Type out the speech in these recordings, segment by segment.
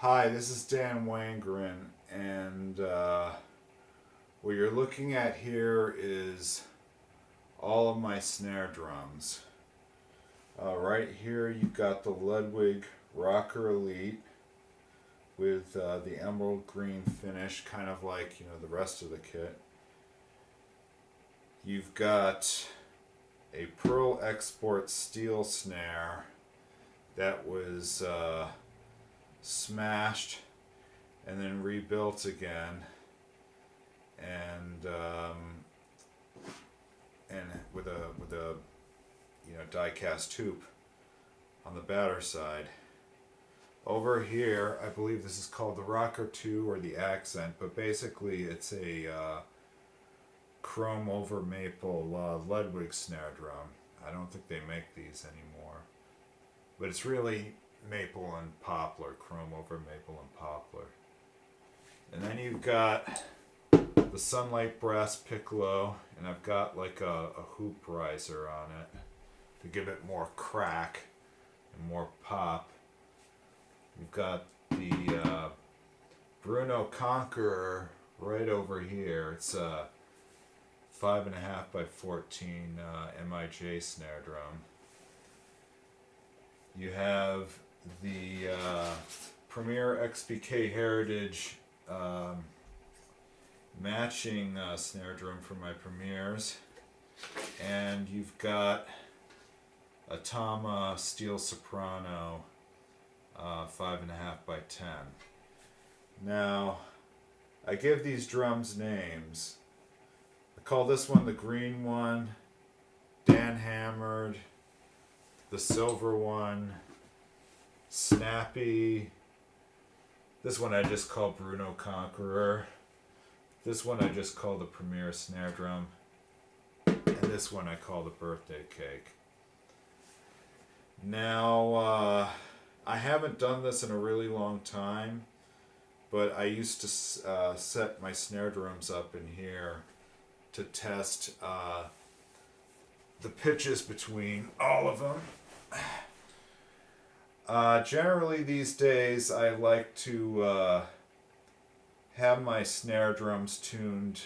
Hi, this is Dan Wangerin, and what you're looking at here is all of my snare drums. Right here you've got the Ludwig Rocker Elite with the emerald green finish, kind of like, the rest of the kit. You've got a Pearl Export steel snare that was smashed and then rebuilt again, and with a die-cast tube on the batter side. Over here, I believe this is called the Rocker 2 or the Accent, but basically it's a chrome over maple Ludwig snare drum. I don't think they make these anymore, but it's really maple and poplar, chrome over maple and poplar. And then you've got the Sunlite brass Piccolo, and I've got like a hoop riser on it to give it more crack and more pop. You've got the Bruno Conqueror right over here. It's a 5.5 by 14 MIJ snare drum. You have the Premier XPK Heritage matching snare drum for my premieres, and you've got a Tama steel Suprano 5.5 by 10. Now, I give these drums names. I call this one the green one, Dan Hammered, the silver one, Snappy. This one I just call Bruno Conqueror. This one I just call the Premier Snare Drum. And this one I call the Birthday Cake. Now, I haven't done this in a really long time, but I used to set my snare drums up in here to test the pitches between all of them. Generally these days I like to have my snare drums tuned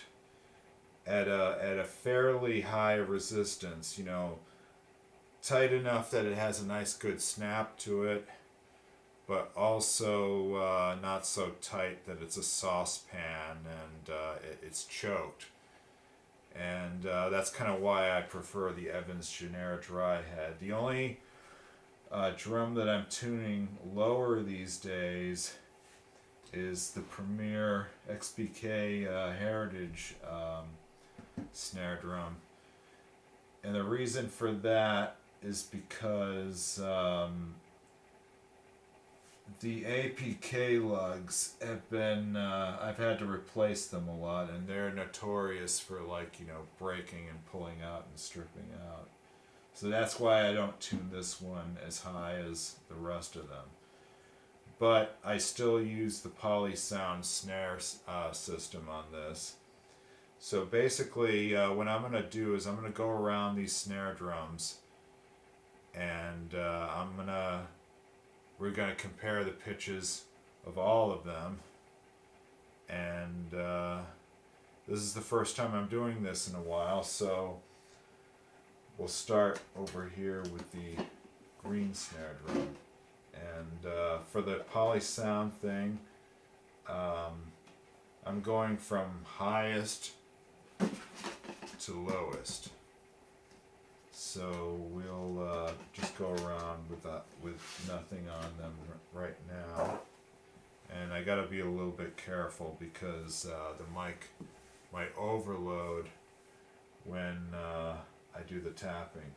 at a fairly high resistance, tight enough that it has a nice good snap to it, but also not so tight that it's a saucepan and it's choked. And that's kind of why I prefer the Evans Genera Dry Head. The only drum that I'm tuning lower these days is the Premier XPK Heritage snare drum. And the reason for that is because the APK lugs have been, I've had to replace them a lot, and they're notorious for breaking and pulling out and stripping out. So that's why I don't tune this one as high as the rest of them. But I still use the Polysound snare system on this. So basically what I'm going to do is I'm going to go around these snare drums, and we're going to compare the pitches of all of them. And this is the first time I'm doing this in a while, so we'll start over here with the green snare drum. And for the Polysound thing, I'm going from highest to lowest. So we'll just go around with nothing on them right now. And I gotta be a little bit careful because the mic might overload when I do the tapping.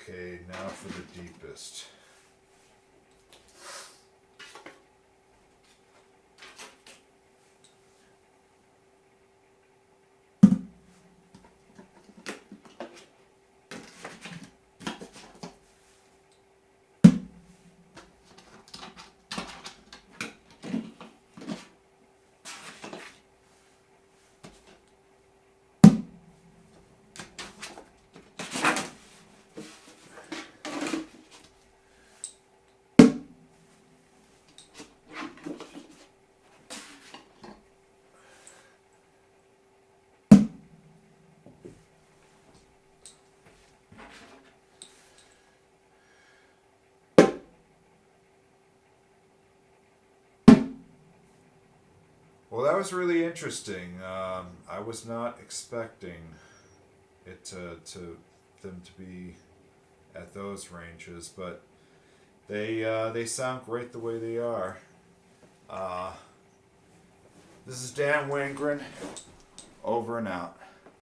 Okay, now for the deepest. Well, that was really interesting. I was not expecting it to them to be at those ranges, but they sound great the way they are. This is Dan Wangerin, over and out.